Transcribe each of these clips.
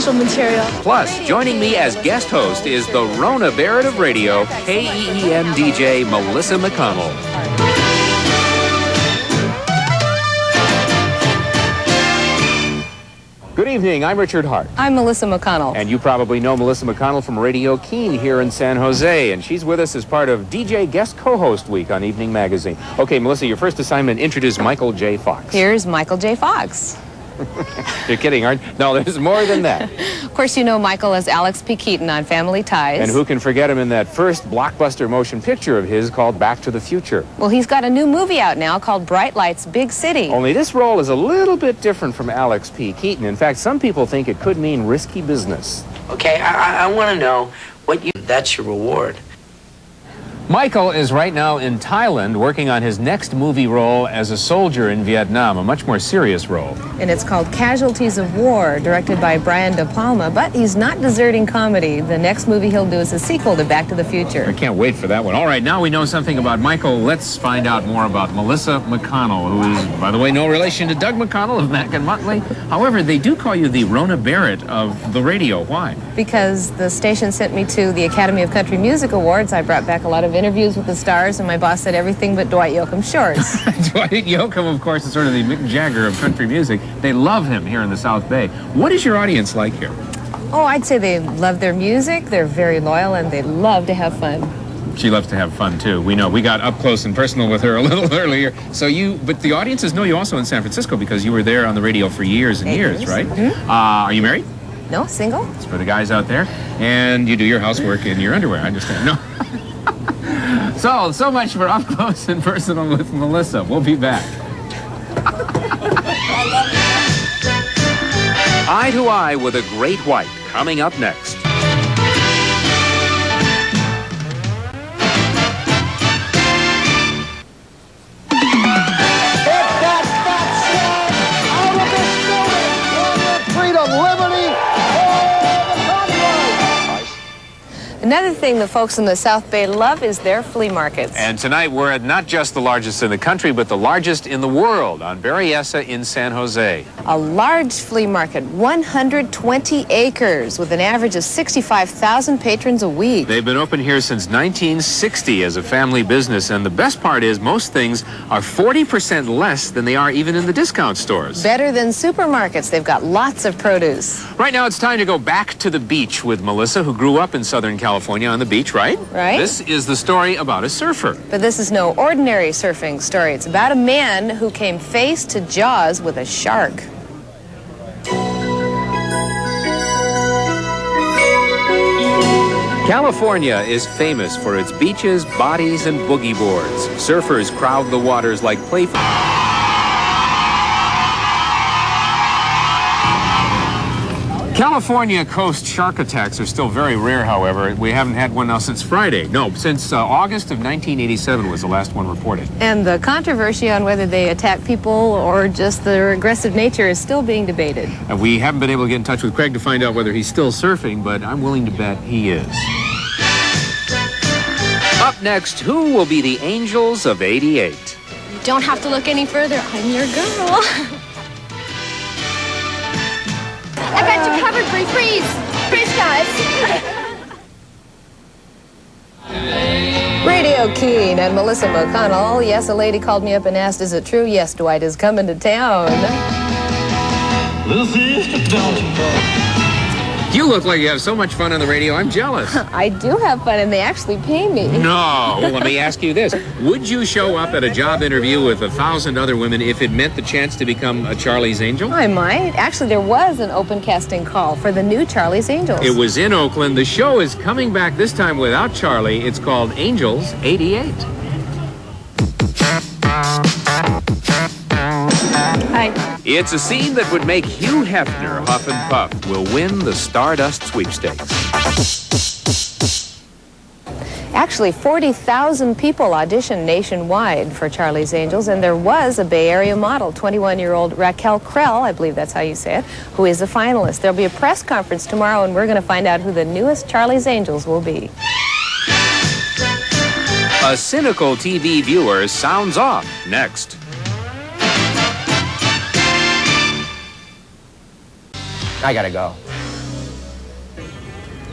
special material. Plus, joining me as guest host is the Rona Barrett of radio, KEEM DJ Melissa McConnell. Good evening, I'm Richard Hart. I'm Melissa McConnell. And you probably know Melissa McConnell from Radio Keen here in San Jose, and she's with us as part of DJ Guest Co-Host Week on Evening Magazine. Okay, Melissa, your first assignment, introduce Michael J. Fox. Here's Michael J. Fox. You're kidding, aren't you? No, there's more than that. Of course, you know Michael as Alex P. Keaton on Family Ties. And who can forget him in that first blockbuster motion picture of his called Back to the Future? Well, he's got a new movie out now called Bright Lights, Big City. Only this role is a little bit different from Alex P. Keaton. In fact, some people think it could mean risky business. Okay, I want to know what you... That's your reward. Michael is right now in Thailand working on his next movie role as a soldier in Vietnam, a much more serious role. And it's called Casualties of War, directed by Brian De Palma, but he's not deserting comedy. The next movie he'll do is a sequel to Back to the Future. I can't wait for that one. All right, now we know something about Michael. Let's find out more about Melissa McConnell, who is, by the way, no relation to Doug McConnell of Mack and Muttley. However, they do call you the Rona Barrett of the radio. Why? Because the station sent me to the Academy of Country Music Awards. I brought back a lot of interviews with the stars, and my boss said everything but Dwight Yoakam's shorts. Dwight Yoakam, of course, is sort of the Mick Jagger of country music. They love him here in the South Bay. What is your audience like here? Oh, I'd say they love their music, they're very loyal, and they love to have fun. She loves to have fun, too. We know. We got up close and personal with her a little earlier. But the audiences know you also in San Francisco because you were there on the radio for years and years, right? Mm-hmm. Are you married? No, single. It's for the guys out there. And you do your housework in your underwear, I understand. No. So much for Up Close and Personal with Melissa. We'll be back. Eye to Eye with a Great White, coming up next. Another thing the folks in the South Bay love is their flea markets. And tonight we're at not just the largest in the country, but the largest in the world on Berryessa in San Jose. A large flea market, 120 acres, with an average of 65,000 patrons a week. They've been open here since 1960 as a family business, and the best part is most things are 40% less than they are even in the discount stores. Better than supermarkets. They've got lots of produce. Right now it's time to go back to the beach with Melissa, who grew up in Southern California on the beach, right? Right. This is the story about a surfer. But this is no ordinary surfing story. It's about a man who came face to jaws with a shark. California is famous for its beaches, bodies, and boogie boards. Surfers crowd the waters like playful... California coast shark attacks are still very rare, however. We haven't had one now since Friday. No, since August of 1987 was the last one reported. And the controversy on whether they attack people or just their aggressive nature is still being debated. And we haven't been able to get in touch with Craig to find out whether he's still surfing, but I'm willing to bet he is. Up next, who will be the Angels of '88? You don't have to look any further. I'm your girl. I got you covered, Bree. Freeze! Freeze, guys! Radio Keen and Melissa McConnell. Yes, a lady called me up and asked, is it true? Yes, Dwight is coming to town. Little sister, don't you know? You look like you have so much fun on the radio, I'm jealous. I do have fun, and they actually pay me. No. Well, let me ask you this. Would you show up at a job interview with 1,000 other women if it meant the chance to become a Charlie's Angel? I might. Actually, there was an open casting call for the new Charlie's Angels. It was in Oakland. The show is coming back this time without Charlie. It's called Angels '88. Hi. It's a scene that would make Hugh Hefner huff and puff. Will win the Stardust Sweepstakes. Actually, 40,000 people auditioned nationwide for Charlie's Angels, and there was a Bay Area model, 21-year-old Raquel Krell, I believe that's how you say it, who is a finalist. There'll be a press conference tomorrow, and we're going to find out who the newest Charlie's Angels will be. A cynical TV viewer sounds off next. I gotta go.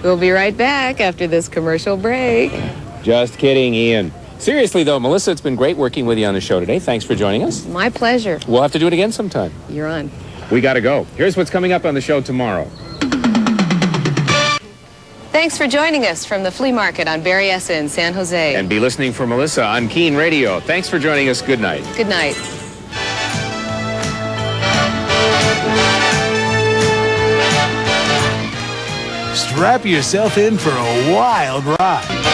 We'll be right back after this commercial break. Just kidding, Ian. Seriously, though, Melissa, it's been great working with you on the show today. Thanks for joining us. My pleasure. We'll have to do it again sometime. You're on. We got to go. Here's what's coming up on the show tomorrow. Thanks for joining us from the flea market on Berryessa in San Jose. And be listening for Melissa on Keen Radio. Thanks for joining us. Good night. Good night. Strap yourself in for a wild ride.